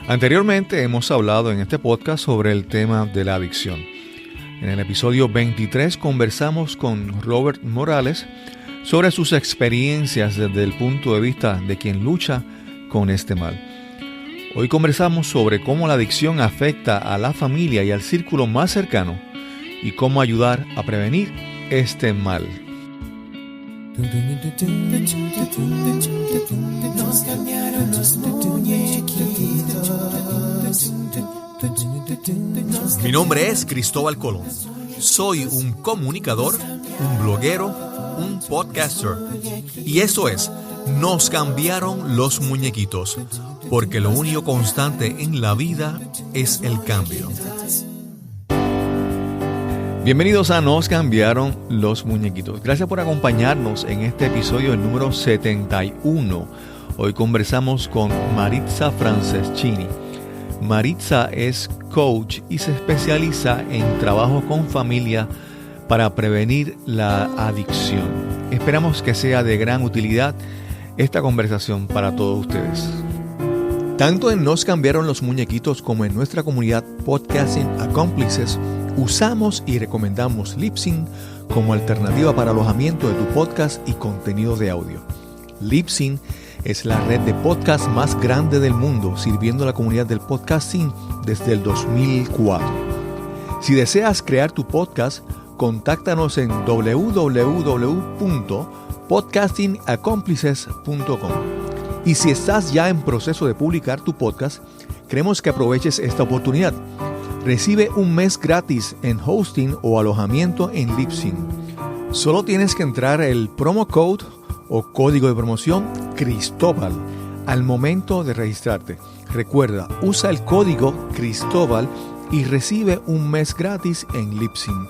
Anteriormente hemos hablado en este podcast sobre el tema de la adicción. En el episodio 23 conversamos con Robert Morales sobre sus experiencias desde el punto de vista de quien lucha con este mal. Hoy conversamos sobre cómo la adicción afecta a la familia y al círculo más cercano y cómo ayudar a prevenir este mal. Nos cambiaron los muñequitos. Mi nombre es Cristóbal Colón. Soy un comunicador, un bloguero, un podcaster. Y eso es, nos cambiaron los muñequitos, porque lo único constante en la vida es el cambio. Bienvenidos a Nos cambiaron los muñequitos. Gracias por acompañarnos en este episodio, el número 71. Hoy conversamos con Maritza Franceschini. Maritza es coach y se especializa en trabajo con familia para prevenir la adicción. Esperamos que sea de gran utilidad esta conversación para todos ustedes. Tanto en Nos cambiaron los muñequitos como en nuestra comunidad Podcasting Accomplices, usamos y recomendamos Libsyn como alternativa para alojamiento de tu podcast y contenido de audio. Libsyn es la red de podcast más grande del mundo, sirviendo a la comunidad del podcasting desde el 2004. Si deseas crear tu podcast, contáctanos en www.podcastingaccomplices.com. Y si estás ya en proceso de publicar tu podcast, queremos que aproveches esta oportunidad. Recibe un mes gratis en hosting o alojamiento en Libsyn. Solo tienes que entrar el promo code o código de promoción Cristóbal al momento de registrarte. Recuerda, usa el código Cristóbal y recibe un mes gratis en Libsyn.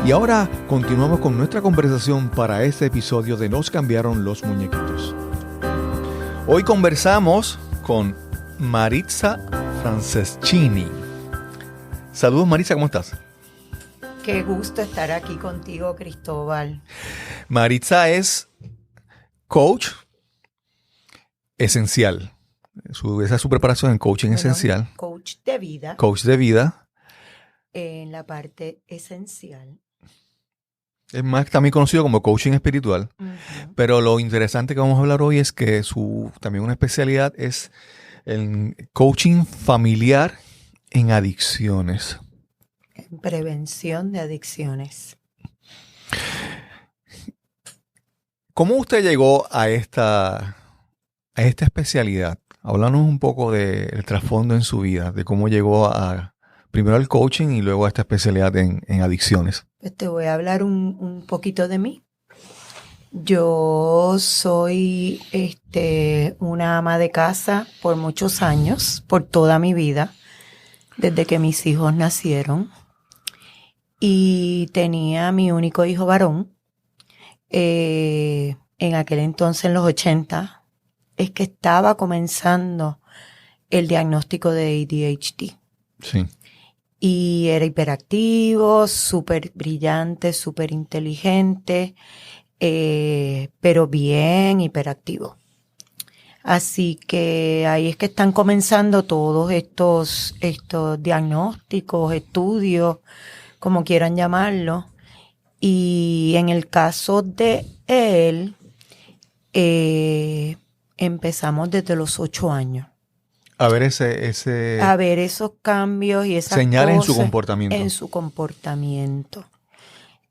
Y ahora continuamos con nuestra conversación para este episodio de Nos cambiaron los muñequitos. Hoy conversamos con Maritza Franceschini. Saludos, Maritza, ¿cómo estás? Qué gusto estar aquí contigo, Cristóbal. Maritza es coach esencial. Esa es su preparación en coaching esencial. Coach de vida. Coach de vida. En la parte esencial. Es más también conocido como coaching espiritual. Uh-huh. Pero lo interesante que vamos a hablar hoy es que también una especialidad es el coaching familiar en adicciones. En prevención de adicciones. ¿Cómo usted llegó a esta especialidad? Háblanos un poco del trasfondo en su vida, de cómo llegó primero al coaching y luego a esta especialidad en adicciones. Pues te voy a hablar un poquito de mí. Yo soy una ama de casa por muchos años, por toda mi vida, desde que mis hijos nacieron. Y tenía mi único hijo varón. En aquel entonces, en los 80, es que estaba comenzando el diagnóstico de ADHD. Sí. Y era hiperactivo, súper brillante, súper inteligente, pero bien hiperactivo. Así que ahí es que están comenzando todos estos diagnósticos, estudios, como quieran llamarlo. Y en el caso de él, empezamos desde los 8 años. A ver A ver esos cambios y esas señales cosas en su comportamiento. En su comportamiento.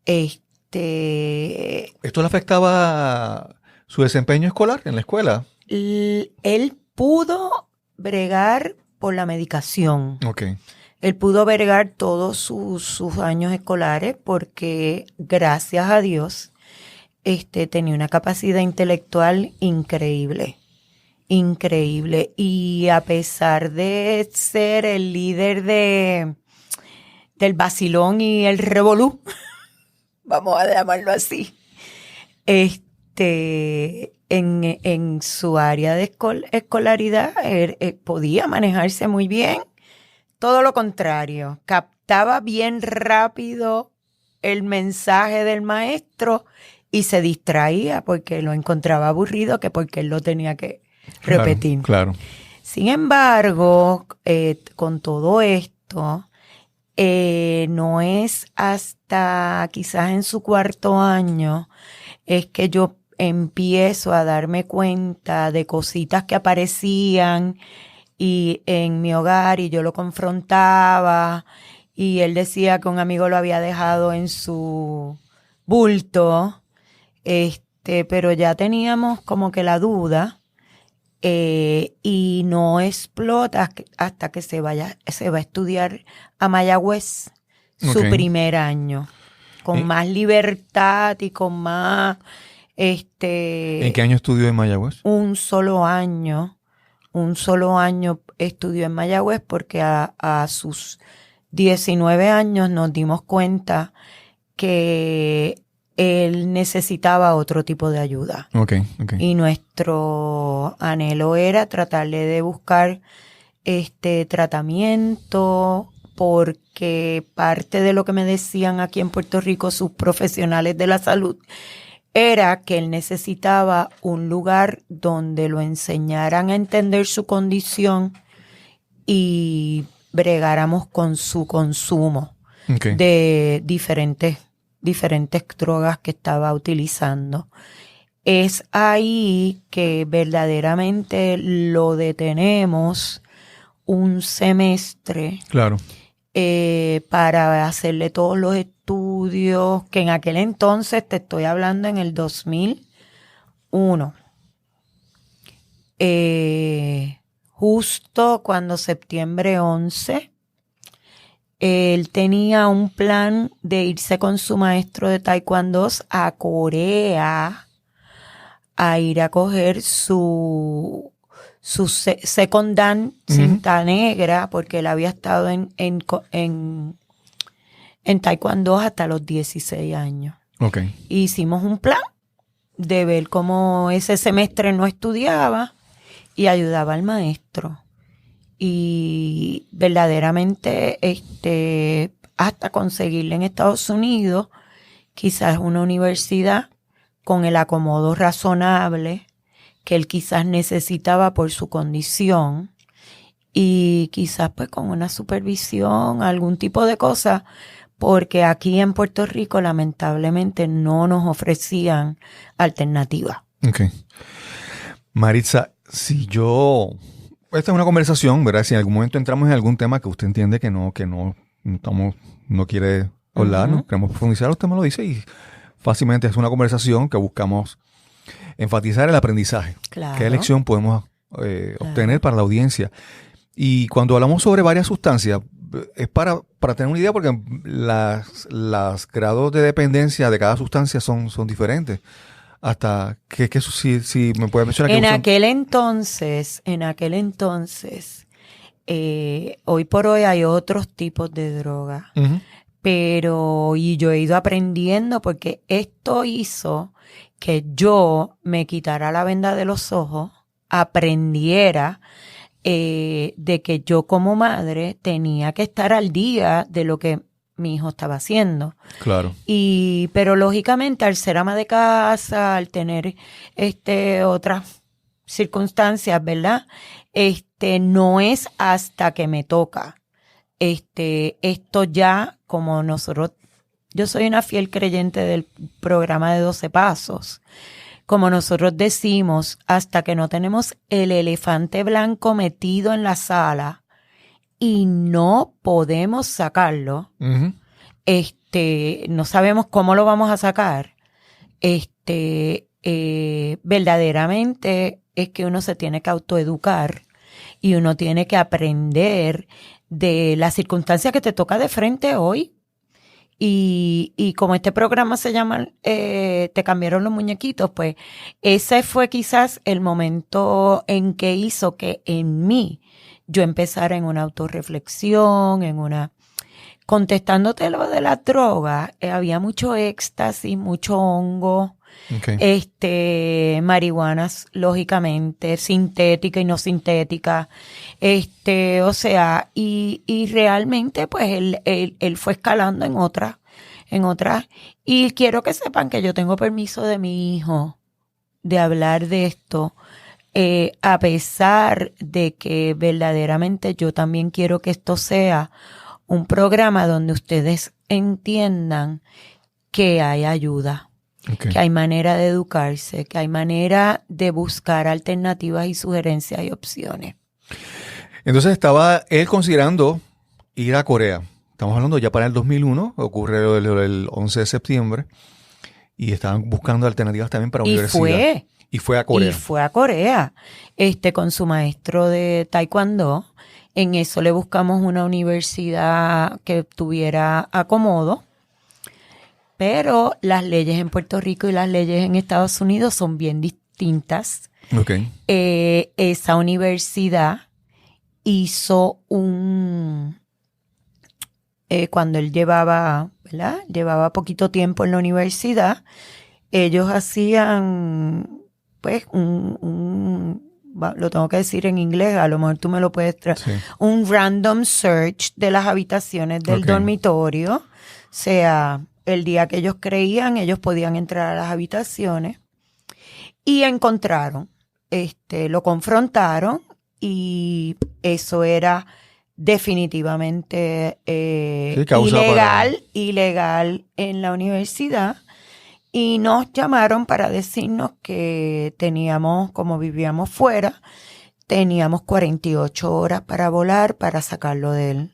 ¿Esto le afectaba su desempeño escolar en la escuela? Él pudo bregar por la medicación. Okay. Él pudo bregar todos sus años escolares porque, gracias a Dios, tenía una capacidad intelectual increíble. Increíble. Y a pesar de ser el líder del vacilón y el revolú, vamos a llamarlo así, en su área de escolaridad podía manejarse muy bien. Todo lo contrario, captaba bien rápido el mensaje del maestro y se distraía porque lo encontraba aburrido que porque él lo tenía que repetir. Claro. Sin embargo, con todo esto, no es hasta quizás en su cuarto año es que yo empiezo a darme cuenta de cositas que aparecían y en mi hogar y yo lo confrontaba y él decía que un amigo lo había dejado en su bulto, pero ya teníamos como que la duda. Y no explota hasta que se va a estudiar a Mayagüez su primer año, con más libertad y con más... ¿En qué año estudió en Mayagüez? Un solo año estudió en Mayagüez porque a sus 19 años nos dimos cuenta que él necesitaba otro tipo de ayuda. Okay. Y nuestro anhelo era tratarle de buscar tratamiento, porque parte de lo que me decían aquí en Puerto Rico sus profesionales de la salud era que él necesitaba un lugar donde lo enseñaran a entender su condición y bregáramos con su consumo de diferentes drogas que estaba utilizando. Es ahí que verdaderamente lo detenemos un semestre. Claro. Para hacerle todos los estudios, que en aquel entonces, te estoy hablando en el 2001. Justo cuando septiembre 11, él tenía un plan de irse con su maestro de taekwondo a Corea a ir a coger su second dan, cinta negra, porque él había estado en taekwondo hasta los 16 años. Okay. Hicimos un plan de ver cómo ese semestre no estudiaba y ayudaba al maestro. Y verdaderamente hasta conseguirle en Estados Unidos quizás una universidad con el acomodo razonable que él quizás necesitaba por su condición y quizás pues con una supervisión, algún tipo de cosa, porque aquí en Puerto Rico lamentablemente no nos ofrecían alternativas. Okay. Maritza, esta es una conversación, ¿verdad? Si en algún momento entramos en algún tema que usted entiende que no quiere hablar, no queremos profundizar, usted me lo dice y fácilmente es una conversación que buscamos enfatizar el aprendizaje. Claro. ¿Qué lección podemos obtener para la audiencia? Y cuando hablamos sobre varias sustancias, es para tener una idea, porque los grados de dependencia de cada sustancia son diferentes. Hasta que si me puede mencionar que en aquel entonces, hoy por hoy hay otros tipos de droga, pero y yo he ido aprendiendo porque esto hizo que yo me quitara la venda de los ojos, aprendiera de que yo como madre tenía que estar al día de lo que mi hijo estaba haciendo. Claro. Pero lógicamente al ser ama de casa, al tener otras circunstancias, ¿verdad? No es hasta que me toca. Esto ya, como nosotros, yo soy una fiel creyente del programa de 12 pasos. Como nosotros decimos, hasta que no tenemos el elefante blanco metido en la sala y no podemos sacarlo, no sabemos cómo lo vamos a sacar, verdaderamente es que uno se tiene que autoeducar y uno tiene que aprender de las circunstancias que te toca de frente hoy. Y como este programa se llama Te cambiaron los muñequitos, pues ese fue quizás el momento en que hizo que en mí yo empezara en una autorreflexión, contestándote lo de la droga, había mucho éxtasis, mucho hongo, marihuanas, lógicamente, sintética y no sintética, o sea, y realmente pues él fue escalando en otras, y quiero que sepan que yo tengo permiso de mi hijo de hablar de esto, a pesar de que verdaderamente yo también quiero que esto sea un programa donde ustedes entiendan que hay ayuda, que hay manera de educarse, que hay manera de buscar alternativas y sugerencias y opciones. Entonces estaba él considerando ir a Corea. Estamos hablando ya para el 2001, ocurre el 11 de septiembre, y estaban buscando alternativas también para universidad. Y fue a Corea. Y fue a Corea, con su maestro de taekwondo. En eso le buscamos una universidad que tuviera acomodo, pero las leyes en Puerto Rico y las leyes en Estados Unidos son bien distintas. Okay. Esa universidad hizo cuando él llevaba, ¿verdad? Llevaba poquito tiempo en la universidad, ellos hacían, pues, lo tengo que decir en inglés, a lo mejor tú me lo puedes traer, sí. Un random search de las habitaciones del dormitorio. O sea, el día que ellos creían, ellos podían entrar a las habitaciones y encontraron, lo confrontaron, y eso era definitivamente ilegal en la universidad, y nos llamaron para decirnos que teníamos, como vivíamos fuera, teníamos 48 horas para volar para sacarlo del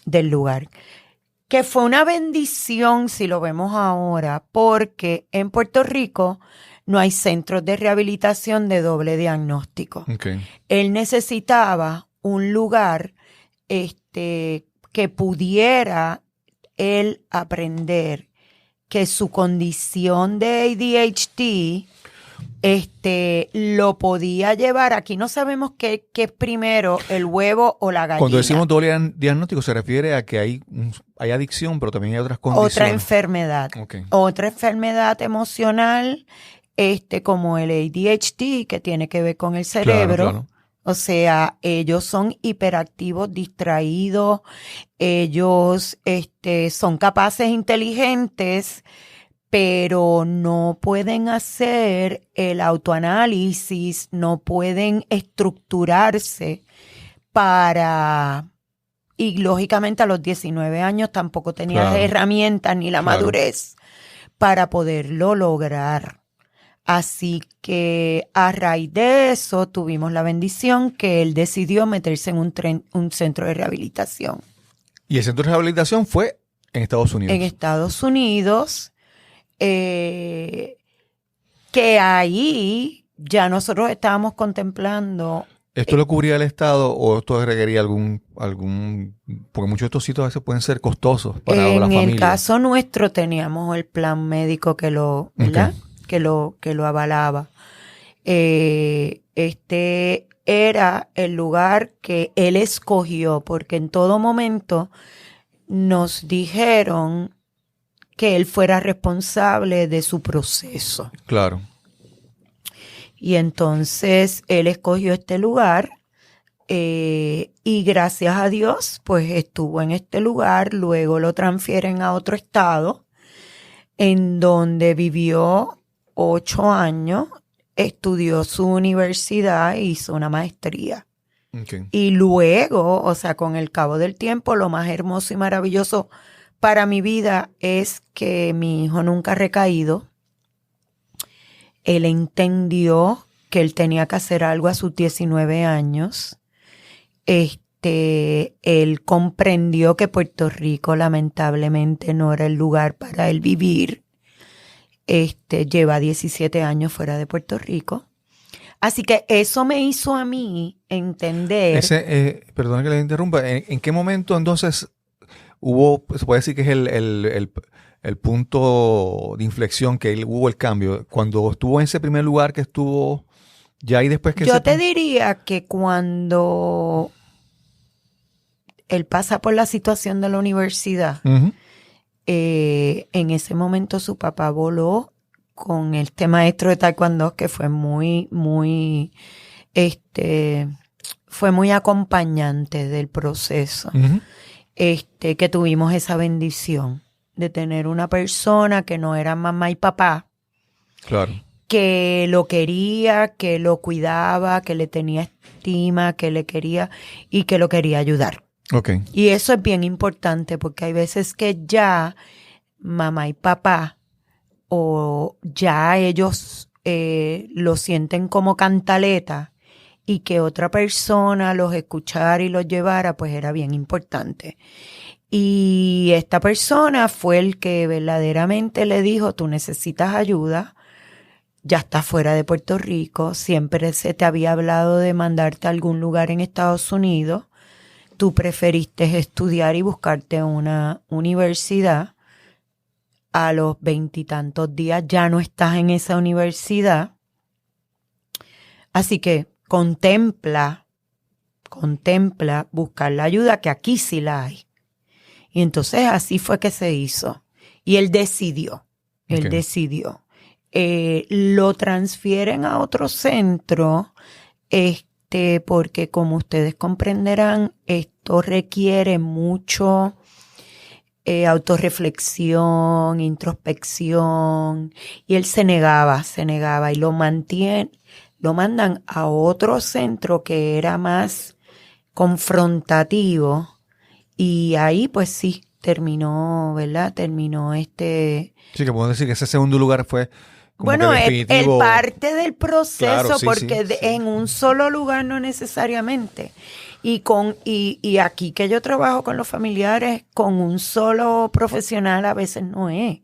lugar. Que fue una bendición si lo vemos ahora, porque en Puerto Rico no hay centros de rehabilitación de doble diagnóstico. Okay. Él necesitaba un lugar que pudiera él aprender que su condición de ADHD lo podía llevar. Aquí no sabemos qué es primero, el huevo o la gallina. Cuando decimos doble diagnóstico se refiere a que hay adicción, pero también hay otras condiciones. Otra enfermedad. Okay. Otra enfermedad emocional, como el ADHD, que tiene que ver con el cerebro. Claro. O sea, ellos son hiperactivos, distraídos, ellos son capaces, inteligentes, pero no pueden hacer el autoanálisis, no pueden estructurarse y lógicamente a los 19 años tampoco tenía las herramientas ni la madurez para poderlo lograr. Así que a raíz de eso tuvimos la bendición que él decidió meterse en un centro de rehabilitación. ¿Y el centro de rehabilitación fue en Estados Unidos? En Estados Unidos, que ahí ya nosotros estábamos contemplando. ¿Esto lo cubría el Estado o esto requería algún porque muchos de estos sitios a veces pueden ser costosos para la familia? En el caso nuestro teníamos el plan médico que lo, ¿verdad? Okay. Que lo avalaba. Era el lugar que él escogió, porque en todo momento nos dijeron que él fuera responsable de su proceso. Claro. Y entonces él escogió este lugar, y gracias a Dios, pues estuvo en este lugar. Luego lo transfieren a otro estado, en donde vivió 8 años, estudió su universidad e hizo una maestría. Okay. Y luego, o sea, con el cabo del tiempo, lo más hermoso y maravilloso para mi vida es que mi hijo nunca ha recaído. Él entendió que él tenía que hacer algo a sus 19 años. Él comprendió que Puerto Rico lamentablemente no era el lugar para él vivir. Lleva 17 años fuera de Puerto Rico. Así que eso me hizo a mí entender. Perdona que le interrumpa. ¿En qué momento entonces se puede decir que es el punto de inflexión, que hubo el cambio? Cuando estuvo en ese primer lugar que estuvo ya, y después que... Yo te diría que cuando él pasa por la situación de la universidad, uh-huh. En ese momento su papá voló con este maestro de taekwondo que fue muy acompañante del proceso. Uh-huh. Que tuvimos esa bendición de tener una persona que no era mamá y papá. Claro. que lo quería, que lo cuidaba, que le tenía estima, que le quería y que lo quería ayudar. Okay. Y eso es bien importante porque hay veces que ya mamá y papá o ya ellos lo sienten como cantaleta y que otra persona los escuchara y los llevara, pues era bien importante. Y esta persona fue el que verdaderamente le dijo, tú necesitas ayuda, ya estás fuera de Puerto Rico, siempre se te había hablado de mandarte a algún lugar en Estados Unidos, tú preferiste estudiar y buscarte una universidad, a los 20 y tantos días ya no estás en esa universidad, así que contempla buscar la ayuda, que aquí sí la hay. Y entonces así fue que se hizo. Y él decidió. Lo transfieren a otro centro, porque como ustedes comprenderán, esto requiere mucho autorreflexión, introspección. Y él se negaba y lo mandan a otro centro que era más confrontativo. Y ahí pues sí, terminó, ¿verdad? Sí, que podemos decir que ese segundo lugar fue como bueno, que definitivo. el parte del proceso, claro, sí, porque sí. En un solo lugar no necesariamente. Y aquí que yo trabajo con los familiares, con un solo profesional a veces no es.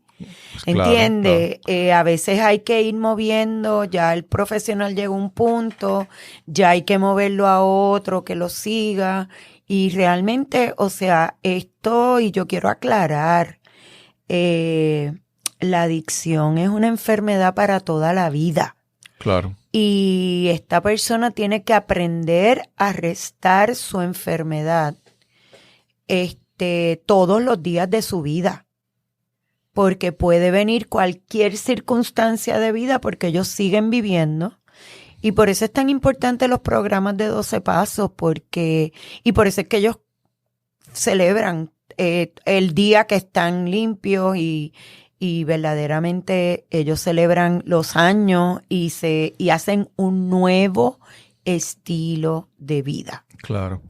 ¿Entiendes? Claro. A veces hay que ir moviendo, ya el profesional llega a un punto, ya hay que moverlo a otro que lo siga. Y realmente, o sea, esto, y yo quiero aclarar, la adicción es una enfermedad para toda la vida. Claro. Y esta persona tiene que aprender a restar su enfermedad todos los días de su vida. Porque puede venir cualquier circunstancia de vida porque ellos siguen viviendo. Y por eso es tan importante los programas de 12 pasos, y por eso es que ellos celebran el día que están limpios y verdaderamente ellos celebran los años y hacen un nuevo estilo de vida. Claro.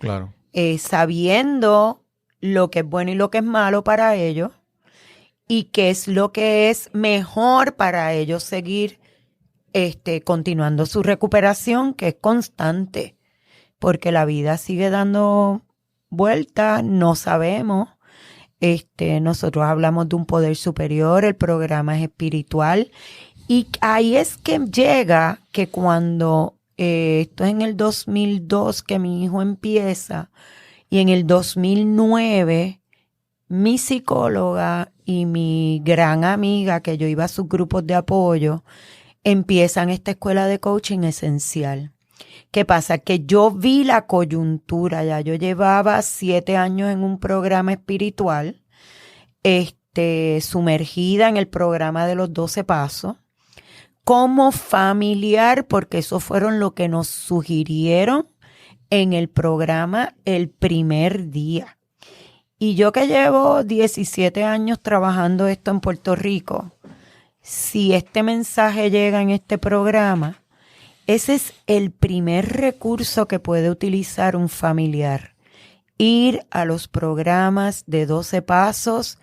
Sabiendo lo que es bueno y lo que es malo para ellos y qué es lo que es mejor para ellos seguir continuando su recuperación, que es constante, porque la vida sigue dando vueltas, no sabemos. Nosotros hablamos de un poder superior, el programa es espiritual, y ahí es que llega que cuando, esto es en el 2002 que mi hijo empieza, y en el 2009, mi psicóloga y mi gran amiga, que yo iba a sus grupos de apoyo, empiezan esta escuela de coaching esencial. ¿Qué pasa? Que yo vi la coyuntura ya. Yo llevaba 7 años en un programa espiritual, sumergida en el programa de los 12 pasos, como familiar, porque eso fueron lo que nos sugirieron en el programa el primer día. Y yo que llevo 17 años trabajando esto en Puerto Rico, si este mensaje llega en este programa, ese es el primer recurso que puede utilizar un familiar. Ir a los programas de 12 pasos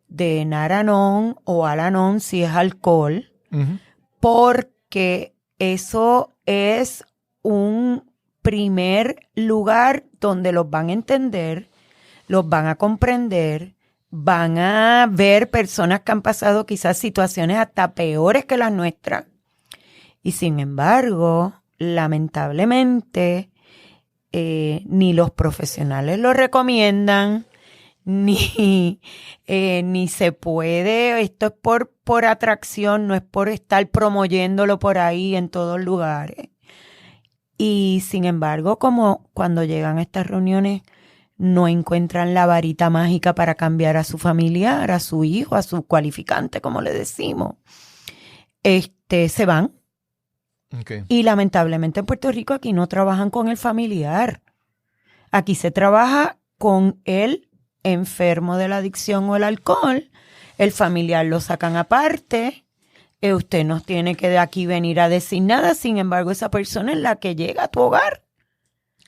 de Naranon o Alanon si es alcohol, porque eso es un primer lugar donde los van a entender, los van a comprender, van a ver personas que han pasado quizás situaciones hasta peores que las nuestras. Y sin embargo, lamentablemente, ni los profesionales lo recomiendan, ni se puede. Esto es por atracción, no es por estar promoviéndolo por ahí en todos lugares. Y sin embargo, como cuando llegan a estas reuniones, no encuentran la varita mágica para cambiar a su familiar, a su hijo, a su cualificante, como le decimos, se van. Okay. Y lamentablemente en Puerto Rico aquí no trabajan con el familiar. Aquí se trabaja con el enfermo de la adicción o el alcohol. El familiar lo sacan aparte, Usted no tiene que de aquí venir a decir nada, sin embargo, esa persona es la que llega a tu hogar.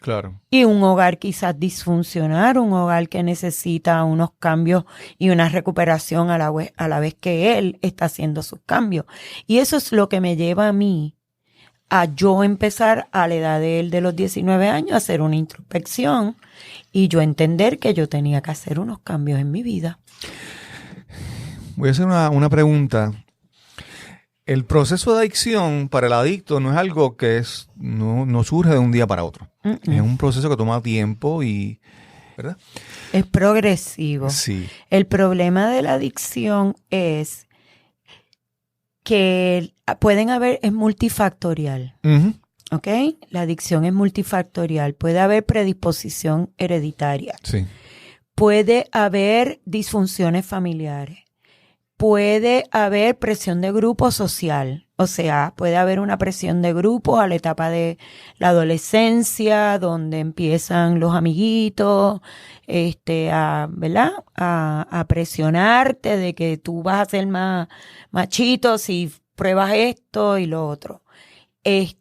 Claro. Y un hogar quizás disfuncional, un hogar que necesita unos cambios y una recuperación a la vez que él está haciendo sus cambios. Y eso es lo que me lleva a mí a yo empezar a la edad de él de los 19 años a hacer una introspección y yo entender que yo tenía que hacer unos cambios en mi vida. Voy a hacer una pregunta. El proceso de adicción para el adicto no es algo que no surge de un día para otro. Es un proceso que toma tiempo y, ¿verdad? Es progresivo. Sí. El problema de la adicción es que es multifactorial. Uh-huh. ¿Ok? La adicción es multifactorial. Puede haber predisposición hereditaria. Sí. Puede haber disfunciones familiares. Puede haber presión de grupo social, o sea, puede haber una presión de grupo a la etapa de la adolescencia, donde empiezan los amiguitos, ¿verdad? A presionarte de que tú vas a ser más machito si pruebas esto y lo otro. Hay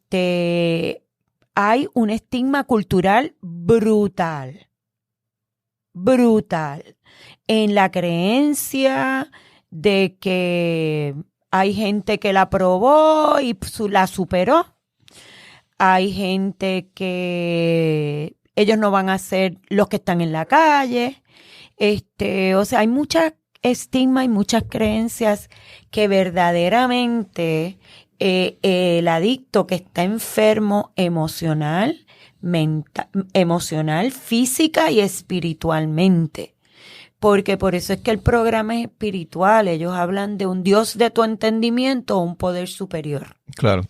un estigma cultural brutal en la creencia de que hay gente que la probó y la superó. Hay gente que ellos no van a ser los que están en la calle. O sea, hay mucha estigma y muchas creencias que verdaderamente el adicto que está enfermo emocional, física y espiritualmente. Porque por eso es que el programa es espiritual. Ellos hablan de un Dios de tu entendimiento o un poder superior. Claro.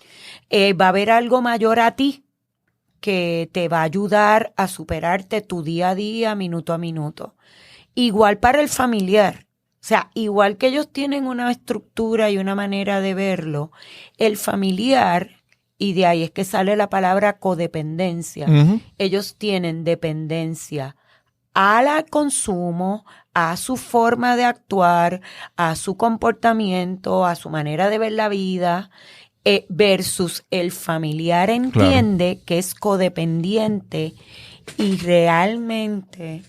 Va a haber algo mayor a ti que te va a ayudar a superarte tu día a día, minuto a minuto. Igual para el familiar. O sea, igual que ellos tienen una estructura y una manera de verlo, el familiar, y de ahí es que sale la palabra codependencia. Uh-huh. Ellos tienen dependencia al consumo, a su forma de actuar, a su comportamiento, a su manera de ver la vida, versus el familiar entiende que es codependiente y realmente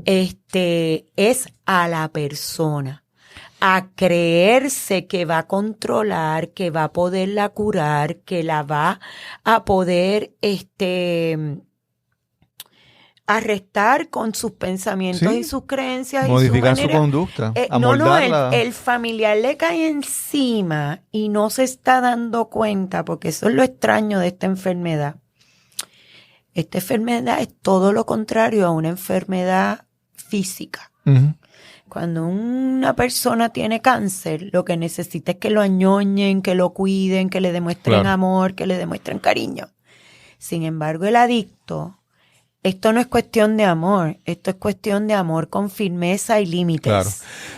es a la persona, a creerse que va a controlar, que va a poderla curar, que la va a poder arrestar con sus pensamientos y sus creencias. Modificar su conducta, amoldarla. El familiar le cae encima y no se está dando cuenta, porque eso es lo extraño de esta enfermedad. Esta enfermedad es todo lo contrario a una enfermedad física. Uh-huh. Cuando una persona tiene cáncer, lo que necesita es que lo añoñen, que lo cuiden, que le demuestren amor, que le demuestren cariño. Sin embargo, el adicto, esto no es cuestión de amor, esto es cuestión de amor con firmeza y límites. Claro.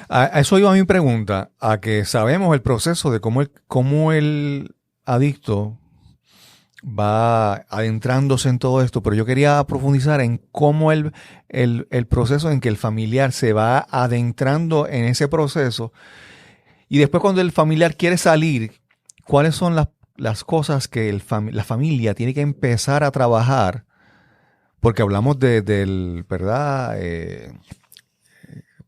A eso iba mi pregunta, a que sabemos el proceso de cómo el adicto va adentrándose en todo esto, pero yo quería profundizar en cómo el proceso en que el familiar se va adentrando en ese proceso y después cuando el familiar quiere salir, cuáles son las cosas que la familia tiene que empezar a trabajar, porque hablamos del, ¿verdad?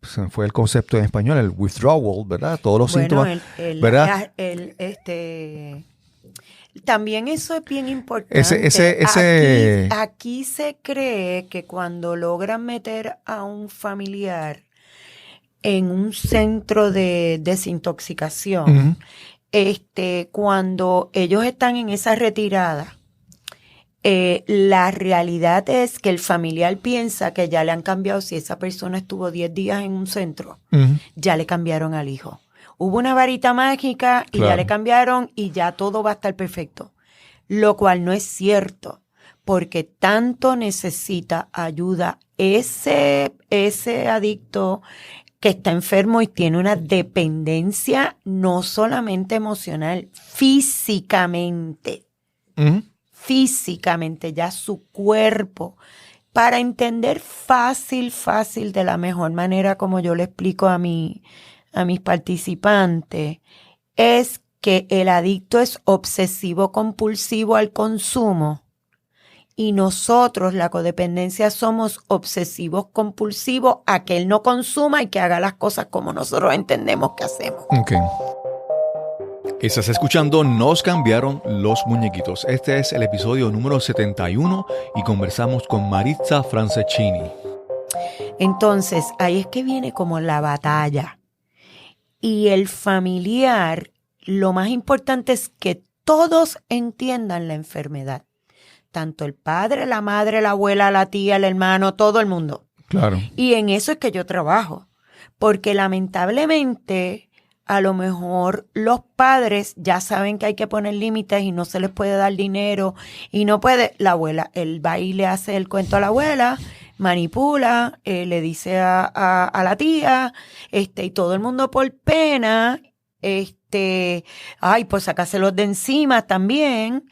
Se me fue el concepto en español, el withdrawal, ¿verdad? Todos los síntomas, ¿verdad? También eso es bien importante. Aquí se cree que cuando logran meter a un familiar en un centro de desintoxicación, uh-huh. Cuando ellos están en esa retirada, la realidad es que el familiar piensa que ya le han cambiado. Si esa persona estuvo 10 días en un centro, uh-huh. ya le cambiaron al hijo. Hubo una varita mágica y ya le cambiaron y ya todo va a estar perfecto. Lo cual no es cierto, porque tanto necesita ayuda ese adicto que está enfermo y tiene una dependencia no solamente emocional, físicamente. Uh-huh. Físicamente, ya su cuerpo. Para entender fácil, de la mejor manera como yo le explico a mis participantes, es que el adicto es obsesivo compulsivo al consumo y nosotros, la codependencia, somos obsesivos compulsivos a que él no consuma y que haga las cosas como nosotros entendemos que hacemos. Ok. Estás escuchando Nos cambiaron los muñequitos. Este es el episodio número 71 y conversamos con Maritza Franceschini. Entonces, ahí es que viene como la batalla. Y el familiar, lo más importante es que todos entiendan la enfermedad. Tanto el padre, la madre, la abuela, la tía, el hermano, todo el mundo. Claro. Y en eso es que yo trabajo. Porque lamentablemente, a lo mejor los padres ya saben que hay que poner límites y no se les puede dar dinero y no puede. La abuela, él va y le hace el cuento a la abuela, manipula, le dice a la tía, y todo el mundo por pena, pues sacárselos de encima también,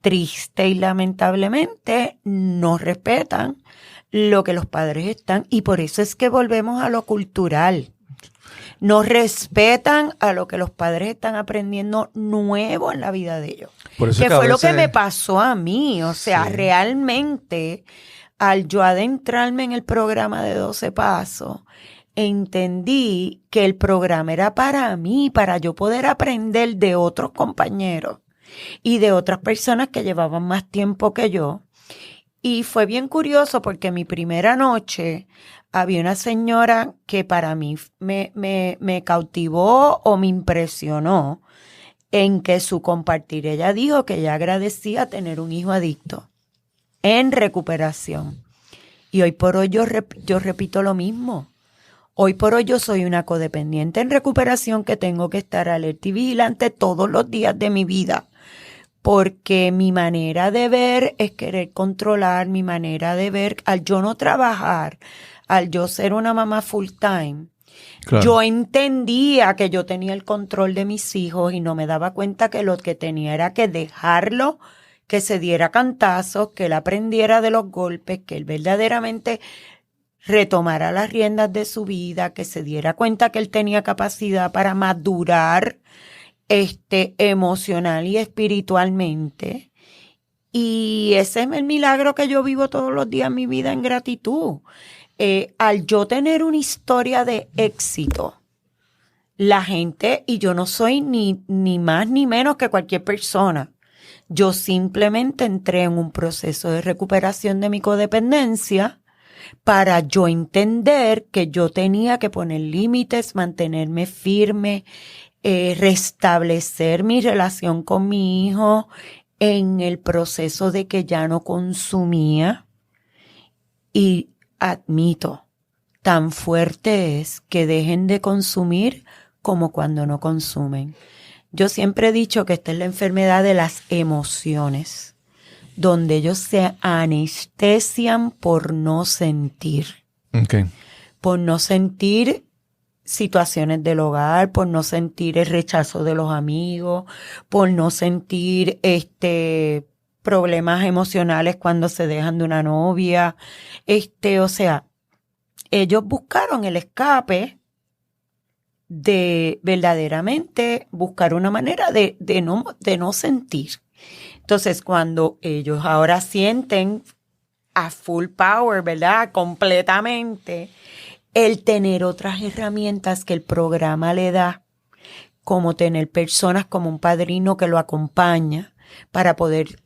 triste y lamentablemente no respetan lo que los padres están, y por eso es que volvemos a lo cultural. No respetan a lo que los padres están aprendiendo nuevo en la vida de ellos. Por eso que que fue lo veces... que me pasó a mí. O sea, Sí. realmente, al yo adentrarme en el programa de 12 Pasos, entendí que el programa era para mí, para yo poder aprender de otros compañeros y de otras personas que llevaban más tiempo que yo. Y fue bien curioso porque mi primera noche había una señora que para mí me cautivó o me impresionó en que su compartir, ella dijo que ella agradecía tener un hijo adicto en recuperación. Y hoy por hoy yo repito lo mismo. Hoy por hoy yo soy una codependiente en recuperación que tengo que estar alerta y vigilante todos los días de mi vida. Porque mi manera de ver es querer controlar, mi manera de ver, al yo no trabajar, al yo ser una mamá full time, claro, yo entendía que yo tenía el control de mis hijos y no me daba cuenta que lo que tenía era que dejarlo, que se diera cantazos, que él aprendiera de los golpes, que él verdaderamente retomara las riendas de su vida, que se diera cuenta que él tenía capacidad para madurar emocional y espiritualmente. Y ese es el milagro que yo vivo todos los días en mi vida en gratitud. Al yo tener una historia de éxito, la gente, y yo no soy ni más ni menos que cualquier persona, yo simplemente entré en un proceso de recuperación de mi codependencia para yo entender que yo tenía que poner límites, mantenerme firme, restablecer mi relación con mi hijo en el proceso de que ya no consumía. Y admito, tan fuerte es que dejen de consumir como cuando no consumen. Yo siempre he dicho que esta es la enfermedad de las emociones, donde ellos se anestesian por no sentir. Okay. Por no sentir situaciones del hogar, por no sentir el rechazo de los amigos, por no sentir problemas emocionales cuando se dejan de una novia. O sea, ellos buscaron el escape de verdaderamente buscar una manera de no sentir. Entonces, cuando ellos ahora sienten a full power, ¿verdad? Completamente, el tener otras herramientas que el programa le da, como tener personas como un padrino que lo acompaña para poder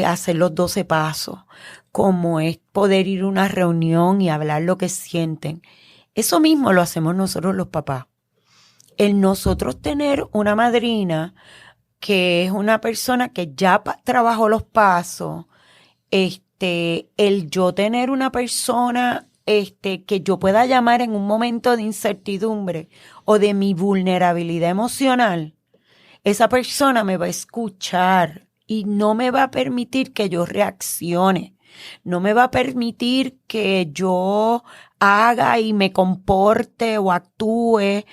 hacer los 12 pasos, como es poder ir a una reunión y hablar lo que sienten. Eso mismo lo hacemos nosotros los papás. El nosotros tener una madrina que es una persona que ya trabajó los pasos, el yo tener una persona que yo pueda llamar en un momento de incertidumbre o de mi vulnerabilidad emocional, esa persona me va a escuchar y no me va a permitir que yo reaccione, no me va a permitir que yo haga y me comporte o actúe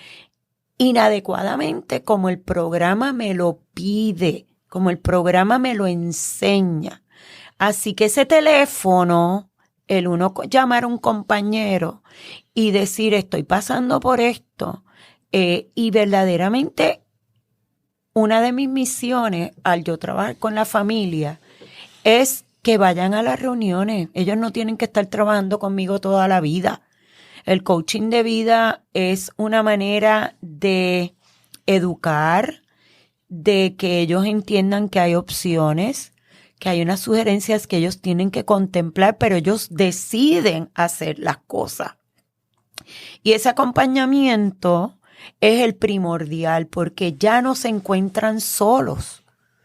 inadecuadamente como el programa me lo pide, como el programa me lo enseña. Así que ese teléfono, el uno llamar a un compañero y decir estoy pasando por esto, y verdaderamente una de mis misiones al yo trabajar con la familia es que vayan a las reuniones. Ellos no tienen que estar trabajando conmigo toda la vida. El coaching de vida es una manera de educar, de que ellos entiendan que hay opciones, que hay unas sugerencias que ellos tienen que contemplar, pero ellos deciden hacer las cosas. Y ese acompañamiento es el primordial porque ya no se encuentran solos.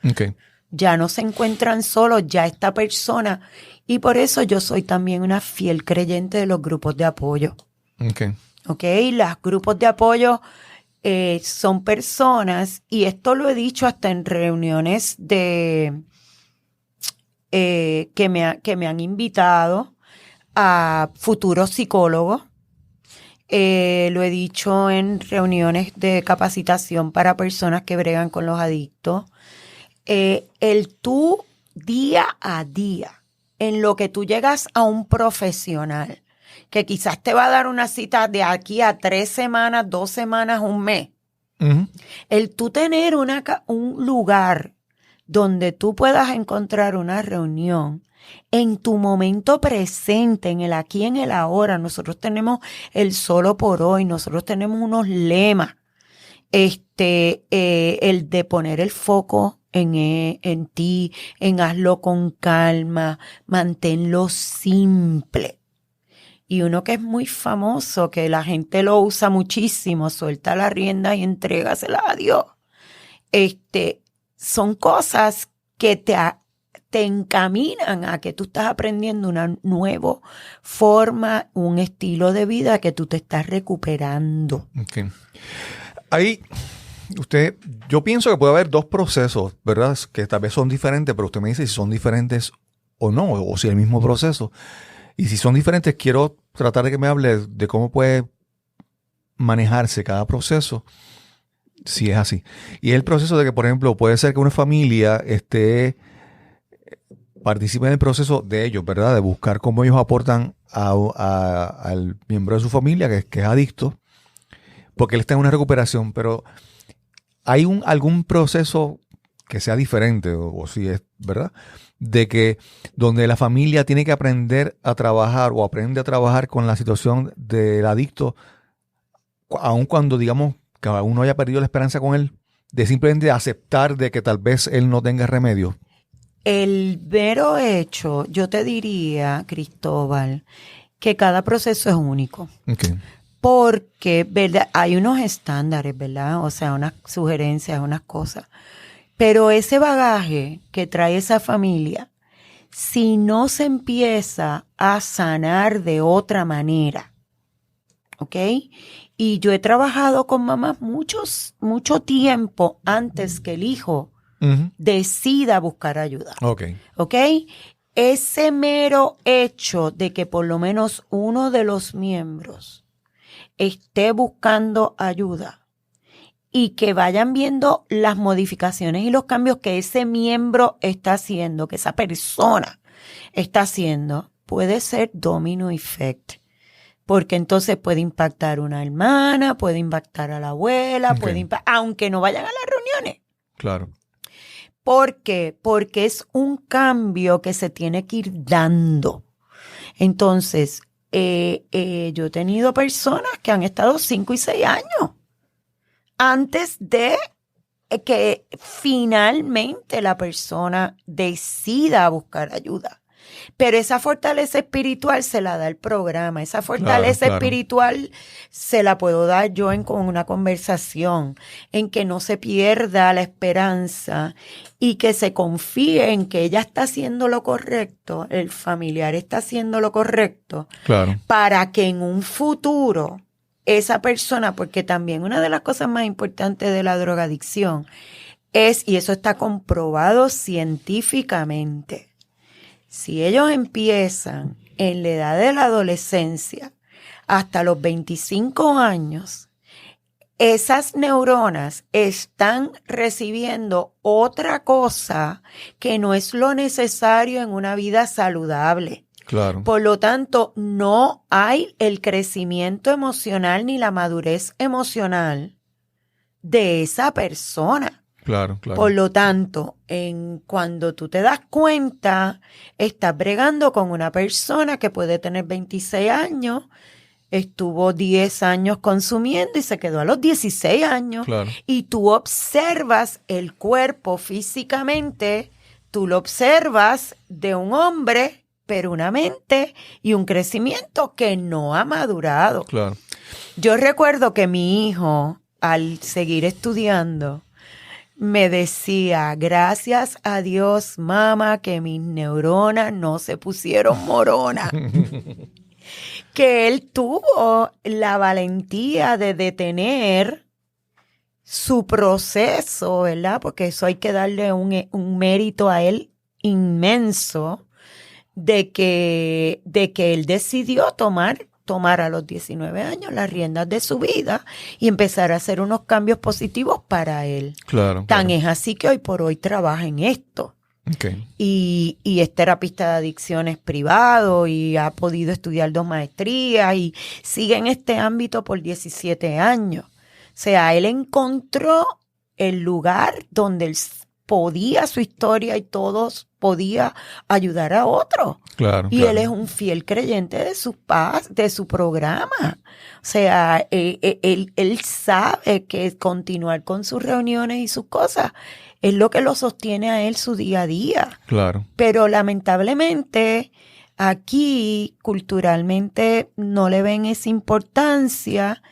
Okay. Ya no se encuentran solos, ya esta persona. Y por eso yo soy también una fiel creyente de los grupos de apoyo. Okay. Okay, los grupos de apoyo son personas, y esto lo he dicho hasta en reuniones de que me han invitado a futuros psicólogos. Lo he dicho en reuniones de capacitación para personas que bregan con los adictos. El tú día a día, en lo que tú llegas a un profesional, que quizás te va a dar una cita de aquí a 3 semanas, 2 semanas, un mes. Uh-huh. El tú tener un lugar donde tú puedas encontrar una reunión en tu momento presente, en el aquí, en el ahora. Nosotros tenemos el solo por hoy, nosotros tenemos unos lemas. El de poner el foco en ti, en hazlo con calma, manténlo simple. Y uno que es muy famoso, que la gente lo usa muchísimo, suelta la rienda y entrégasela a Dios. Son cosas que te encaminan a que tú estás aprendiendo una nueva forma, un estilo de vida que tú te estás recuperando. Okay. Ahí, yo pienso que puede haber 2 procesos, ¿verdad? Que tal vez son diferentes, pero usted me dice si son diferentes o no, o si es el mismo proceso. Y si son diferentes, quiero tratar de que me hable de cómo puede manejarse cada proceso, si es así. Y el proceso de que, por ejemplo, puede ser que una familia participe en el proceso de ellos, ¿verdad? De buscar cómo ellos aportan al miembro de su familia que es adicto, porque él está en una recuperación, pero ¿hay algún proceso que sea diferente, o si es, ¿verdad? De que donde la familia tiene que aprender a trabajar o aprende a trabajar con la situación del adicto, aun cuando digamos que uno haya perdido la esperanza con él, de simplemente aceptar de que tal vez él no tenga remedio. El mero hecho, yo te diría, Cristóbal, que cada proceso es único. Okay. Porque, ¿verdad? Hay unos estándares, ¿verdad? O sea, unas sugerencias, unas cosas. Pero ese bagaje que trae esa familia, si no se empieza a sanar de otra manera, ¿ok? Y yo he trabajado con mamás mucho tiempo antes que el hijo decida buscar ayuda. Okay. ¿Ok? Ese mero hecho de que por lo menos uno de los miembros esté buscando ayuda y que vayan viendo las modificaciones y los cambios que ese miembro está haciendo, que esa persona está haciendo, puede ser domino effect. Porque entonces puede impactar una hermana, puede impactar a la abuela, Okay. aunque no vayan a las reuniones. Claro. ¿Por qué? Porque es un cambio que se tiene que ir dando. Entonces, yo he tenido personas que han estado 5 y 6 años antes de que finalmente la persona decida buscar ayuda. Pero esa fortaleza espiritual se la da el programa. Esa fortaleza espiritual se la puedo dar yo con una conversación, en que no se pierda la esperanza y que se confíe en que ella está haciendo lo correcto, el familiar está haciendo lo correcto, Claro. para que en un futuro esa persona, porque también una de las cosas más importantes de la drogadicción es, y eso está comprobado científicamente, si ellos empiezan en la edad de la adolescencia hasta los 25 años, esas neuronas están recibiendo otra cosa que no es lo necesario en una vida saludable. Claro. Por lo tanto, no hay el crecimiento emocional ni la madurez emocional de esa persona. Claro, claro. Por lo tanto, cuando tú te das cuenta, estás bregando con una persona que puede tener 26 años, estuvo 10 años consumiendo y se quedó a los 16 años. Claro. Y tú observas el cuerpo físicamente, tú lo observas de un hombre, pero una mente y un crecimiento que no ha madurado. Claro. Yo recuerdo que mi hijo, al seguir estudiando, me decía, gracias a Dios, mamá, que mis neuronas no se pusieron moronas. Que él tuvo la valentía de detener su proceso, ¿verdad? Porque eso hay que darle un mérito a él inmenso de que él decidió tomar a los 19 años las riendas de su vida y empezar a hacer unos cambios positivos para él. Claro. Tan es así que hoy por hoy trabaja en esto. Okay. Y es terapista de adicciones privado y ha podido estudiar 2 maestrías y sigue en este ámbito por 17 años. O sea, él encontró el lugar donde él podía, su historia y todos podía ayudar a otros. Claro. Y claro. él es un fiel creyente de su programa. O sea, él sabe que continuar con sus reuniones y sus cosas es lo que lo sostiene a él su día a día. Claro. Pero lamentablemente aquí culturalmente no le ven esa importancia.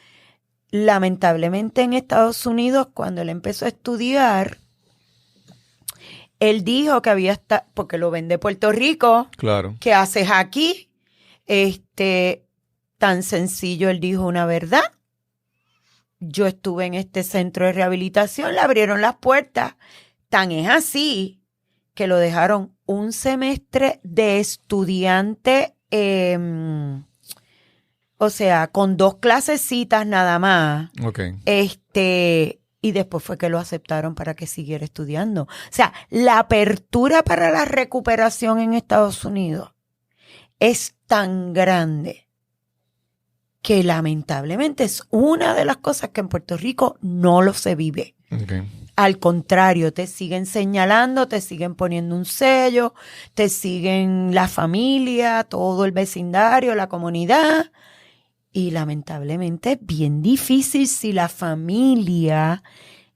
Lamentablemente en Estados Unidos, cuando él empezó a estudiar, él dijo que había estado, porque lo ven de Puerto Rico. Claro. ¿Qué haces aquí? Tan sencillo, él dijo una verdad. Yo estuve en este centro de rehabilitación, le abrieron las puertas. Tan es así que lo dejaron un semestre de estudiante, o sea, con 2 clasecitas nada más. Okay. Y después fue que lo aceptaron para que siguiera estudiando. O sea, la apertura para la recuperación en Estados Unidos es tan grande que lamentablemente es una de las cosas que en Puerto Rico no lo se vive. Okay. Al contrario, te siguen señalando, te siguen poniendo un sello, te siguen la familia, todo el vecindario, la comunidad. Y lamentablemente es bien difícil si la familia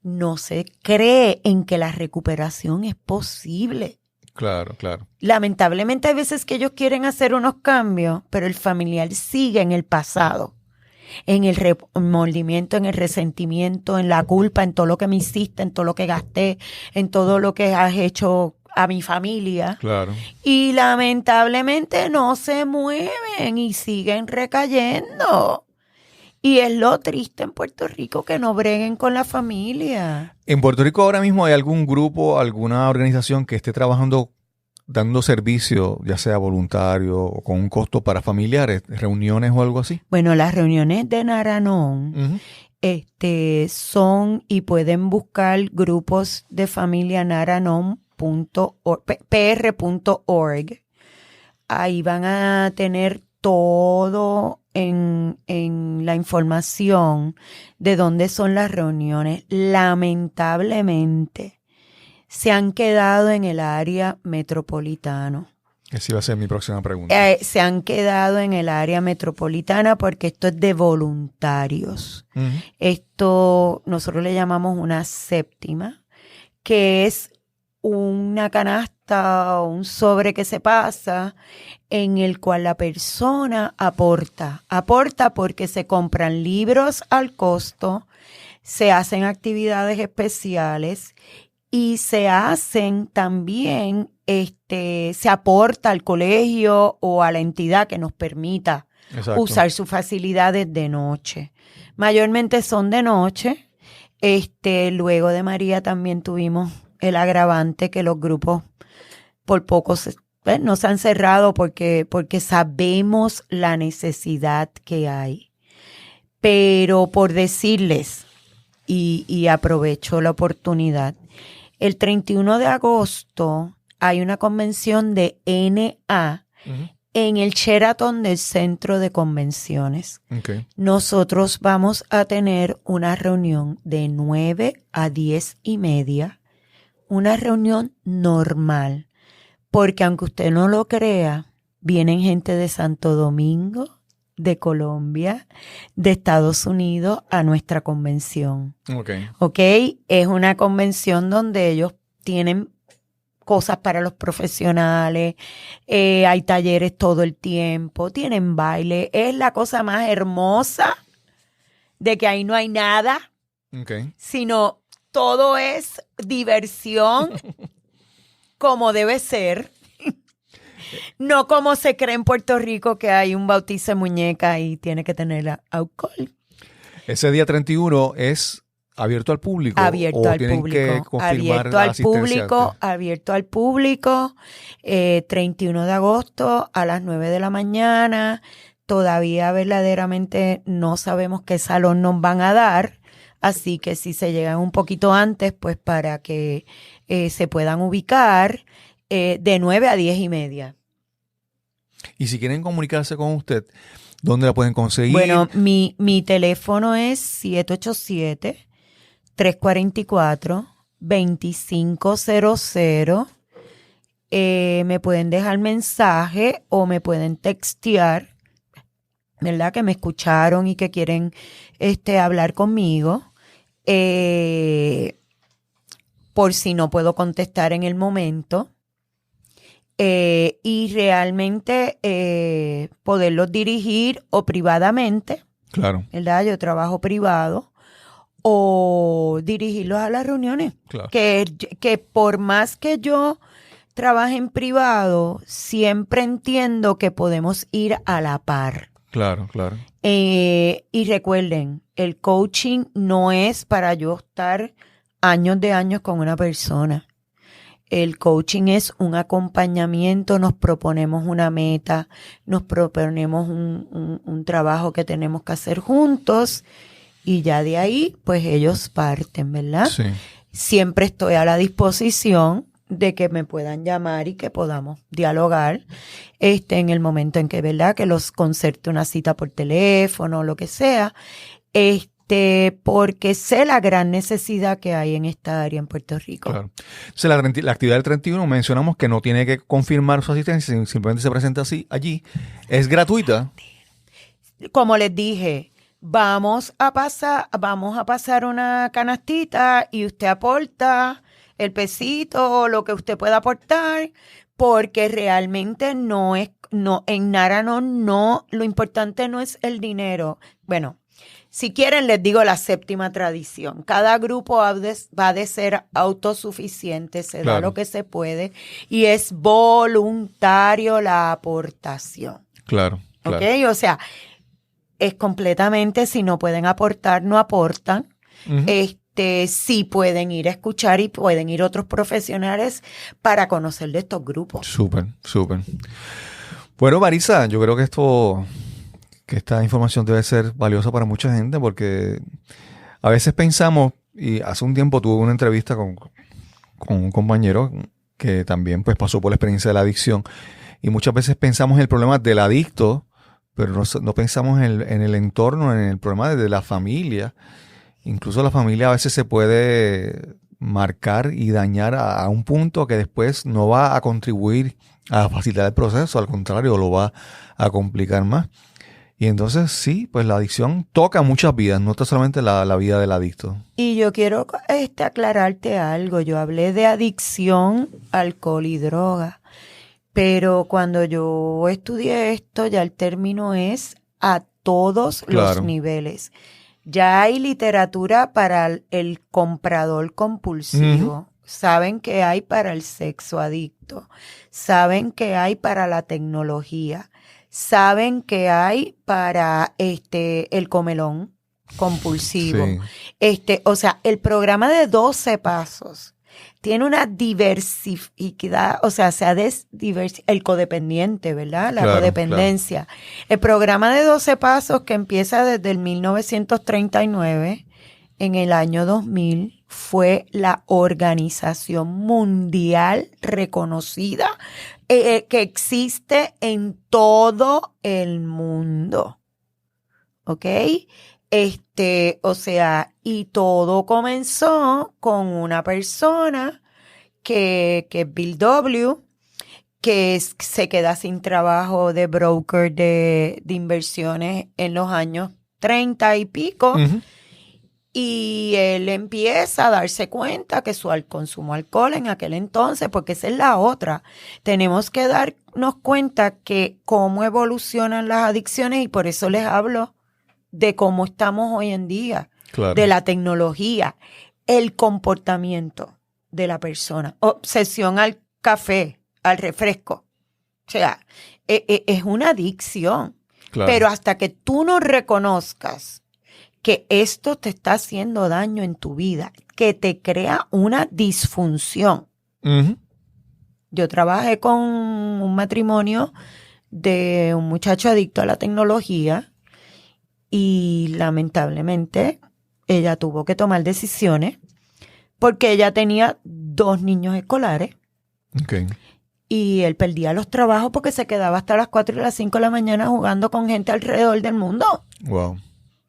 no se cree en que la recuperación es posible. Claro, claro. Lamentablemente hay veces que ellos quieren hacer unos cambios, pero el familiar sigue en el pasado, en el remordimiento, en el resentimiento, en la culpa, en todo lo que me hiciste, en todo lo que gasté, en todo lo que has hecho a mi familia. Claro. Y lamentablemente no se mueven y siguen recayendo. Y es lo triste en Puerto Rico, que no breguen con la familia. ¿En Puerto Rico ahora mismo hay algún grupo, alguna organización que esté trabajando, dando servicio, ya sea voluntario o con un costo para familiares, reuniones o algo así? Bueno, las reuniones de Naranon son, y pueden buscar grupos de familia naranon.pr.org. Ahí van a tener todo en la información de dónde son las reuniones. Lamentablemente se han quedado en el área metropolitana. Esa iba a ser mi próxima pregunta. Se han quedado en el área metropolitana porque esto es de voluntarios. Esto nosotros le llamamos una séptima, que es una canasta o un sobre que se pasa en el cual la persona aporta porque se compran libros al costo, se hacen actividades especiales y se hacen también, se aporta al colegio o a la entidad que nos permita usar sus facilidades de noche. Mayormente son de noche. Luego de María también tuvimos el agravante que los grupos por poco no se han cerrado porque sabemos la necesidad que hay. Pero por decirles, y aprovecho la oportunidad, el 31 de agosto hay una convención de NA en el Sheraton del Centro de Convenciones. Okay. Nosotros vamos a tener una reunión de 9 a 10:30, una reunión normal, porque aunque usted no lo crea, vienen gente de Santo Domingo, de Colombia, de Estados Unidos a nuestra convención. Okay. ¿Ok? Es una convención donde ellos tienen cosas para los profesionales, hay talleres todo el tiempo, tienen baile. Es la cosa más hermosa de que ahí no hay nada, Okay. sino todo es diversión como debe ser. No como se cree en Puerto Rico que hay un bautizo de muñeca y tiene que tener alcohol. Ese día 31 es abierto al público. Abierto o al tienen público. que confirmar Abierto la al asistencia público. antes. Abierto al público. 31 de agosto a las 9 de la mañana. Todavía verdaderamente no sabemos qué salón nos van a dar. Así que si se llegan un poquito antes, pues para que se puedan ubicar de 9 a 10:30. Y si quieren comunicarse con usted, ¿dónde la pueden conseguir? Bueno, mi teléfono es 787-344-2500. Me pueden dejar mensaje o me pueden textear, ¿verdad? Que me escucharon y que quieren hablar conmigo. Por si no puedo contestar en el momento. Y realmente poderlos dirigir o privadamente, Claro, ¿verdad? Yo trabajo privado, o dirigirlos a las reuniones. claro. Que por más que yo trabaje en privado, siempre entiendo que podemos ir a la par. Claro, claro. Y recuerden, el coaching no es para yo estar años de años con una persona. El coaching es un acompañamiento, nos proponemos una meta, nos proponemos un trabajo que tenemos que hacer juntos y ya de ahí, pues ellos parten, ¿verdad? Sí. Siempre estoy a la disposición de que me puedan llamar y que podamos dialogar en el momento en que, ¿verdad? Que los concerte una cita por teléfono, lo que sea, porque sé la gran necesidad que hay en esta área en Puerto Rico. Claro. Entonces, la actividad del 31 mencionamos que no tiene que confirmar su asistencia, simplemente se presenta así allí. Es gratuita. Como les dije, vamos a pasar una canastita y usted aporta el pesito o lo que usted pueda aportar, porque realmente en Nárano no, lo importante no es el dinero. Bueno, si quieren les digo la séptima tradición. Cada grupo va de ser autosuficiente, se da lo que se puede y es voluntario la aportación. Claro, claro. ¿Ok? O sea, es completamente, si no pueden aportar, no aportan. Uh-huh. Sí pueden ir a escuchar y pueden ir otros profesionales para conocer de estos grupos. Súper, súper. Bueno, Marisa, yo creo que esta información debe ser valiosa para mucha gente porque a veces pensamos, y hace un tiempo tuve una entrevista con un compañero que también pues pasó por la experiencia de la adicción y muchas veces pensamos en el problema del adicto, pero no pensamos en el entorno, en el problema de la familia. Incluso la familia a veces se puede marcar y dañar a un punto que después no va a contribuir a facilitar el proceso, al contrario, lo va a complicar más. Y entonces sí, pues la adicción toca muchas vidas, no solamente la vida del adicto. Y yo quiero aclararte algo. Yo hablé de adicción, alcohol y droga, pero cuando yo estudié esto, ya el término es a todos los niveles. Ya hay literatura para el comprador compulsivo. Uh-huh. Saben que hay para el sexo adicto. Saben que hay para la tecnología. Saben que hay para el comelón compulsivo. Sí. O sea, el programa de 12 pasos tiene una diversidad, o sea, el codependiente, ¿verdad? La codependencia. Claro. El programa de 12 pasos que empieza desde el 1939, en el año 2000, fue la organización mundial reconocida que existe en todo el mundo. ¿Ok? O sea, y todo comenzó con una persona que es Bill W., que se queda sin trabajo de broker de inversiones en los años 30 y pico. Ujú. Y él empieza a darse cuenta que su consumo de alcohol en aquel entonces, porque esa es la otra, tenemos que darnos cuenta que cómo evolucionan las adicciones, y por eso les hablo de cómo estamos hoy en día, Claro. de la tecnología, el comportamiento de la persona, obsesión al café, al refresco. O sea, es una adicción. Claro. Pero hasta que tú no reconozcas que esto te está haciendo daño en tu vida, que te crea una disfunción. Ujú. Yo trabajé con un matrimonio de un muchacho adicto a la tecnología y lamentablemente ella tuvo que tomar decisiones porque ella tenía 2 niños escolares. Okay. Y él perdía los trabajos porque se quedaba hasta las 4 y las 5 de la mañana jugando con gente alrededor del mundo. Wow.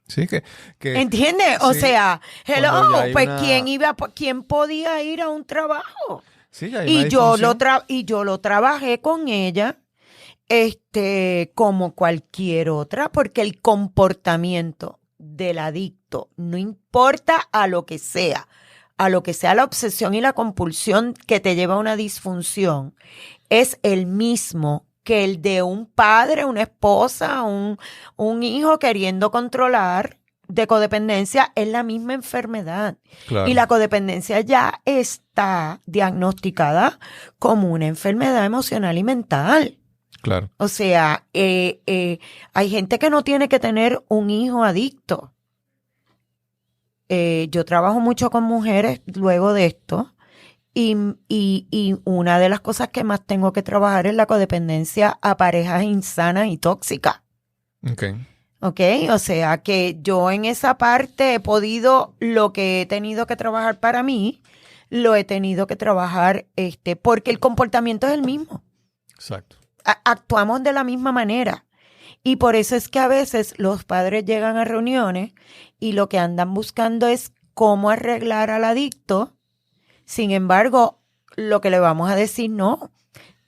Sí, que ¿Entiendes? O sí, sea, cuando ya hello, hay pues una- ¿quién podía ir a un trabajo? sí, ya hay Y una yo disfunción. lo trabajé con ella, como cualquier otra, porque el comportamiento del adicto, no importa a lo que sea la obsesión y la compulsión que te lleva a una disfunción, es el mismo que el de un padre, una esposa, un hijo queriendo controlar. De codependencia es la misma enfermedad. Claro. Y la codependencia ya está diagnosticada como una enfermedad emocional y mental. Claro. O sea, hay gente que no tiene que tener un hijo adicto. Yo trabajo mucho con mujeres luego de esto y una de las cosas que más tengo que trabajar es la codependencia a parejas insanas y tóxicas. Okay. ¿Ok? O sea que yo en esa parte he podido, lo que he tenido que trabajar para mí, lo he tenido que trabajar porque el comportamiento es el mismo. Exacto. Actuamos de la misma manera. Y por eso es que a veces los padres llegan a reuniones y lo que andan buscando es cómo arreglar al adicto. Sin embargo, lo que le vamos a decir, no,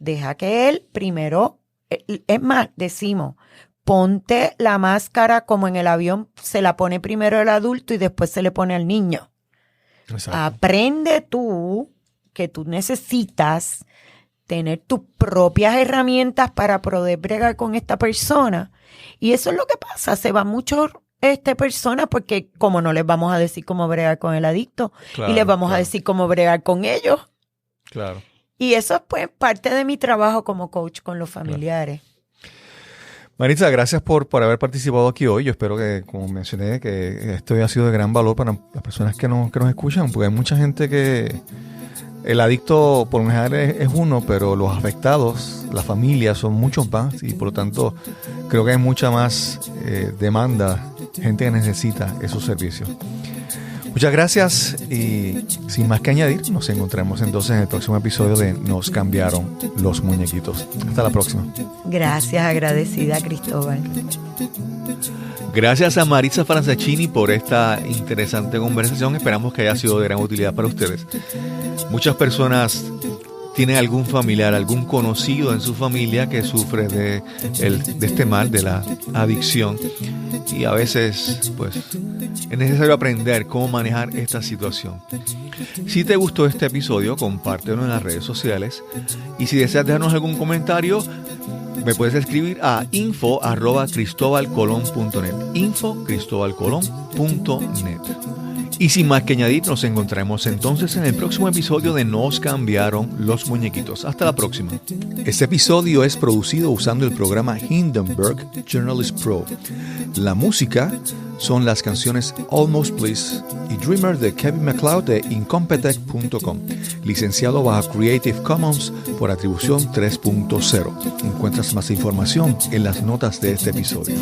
deja que él primero, es más, decimos, ponte la máscara como en el avión, se la pone primero el adulto y después se le pone al niño. Exacto. Aprende tú que tú necesitas tener tus propias herramientas para poder bregar con esta persona. Y eso es lo que pasa, se van muchas personas porque como no les vamos a decir cómo bregar con el adicto, Claro, y les vamos a claro. decir cómo bregar con ellos. Claro. Y eso es pues parte de mi trabajo como coach con los familiares. Maritza, gracias por haber participado aquí hoy. Yo espero que, como mencioné, que esto haya sido de gran valor para las personas que nos escuchan, porque hay mucha gente que el adicto por lo general es uno, pero los afectados, la familia, son muchos más y por lo tanto creo que hay mucha más demanda, gente que necesita esos servicios. Muchas gracias y sin más que añadir, nos encontramos entonces en el próximo episodio de Nos cambiaron los muñequitos. Hasta la próxima. Gracias, agradecida, Cristóbal. Gracias a Maritza Franceschini por esta interesante conversación. Esperamos que haya sido de gran utilidad para ustedes. Muchas personas tienen algún familiar, algún conocido en su familia que sufre de este mal, de la adicción. Y a veces, pues, es necesario aprender cómo manejar esta situación. Si te gustó este episodio, compártelo en las redes sociales. Y si deseas dejarnos algún comentario, me puedes escribir a info@cristobalcolon.net. info@cristobalcolon.net. Y sin más que añadir, nos encontraremos entonces en el próximo episodio de Nos cambiaron los muñequitos. Hasta la próxima. Este episodio es producido usando el programa Hindenburg Journalist Pro. La música son las canciones Almost Bliss y Dreamer de Kevin MacLeod de Incompetech.com, licenciado bajo Creative Commons por atribución 3.0. Encuentras más información en las notas de este episodio.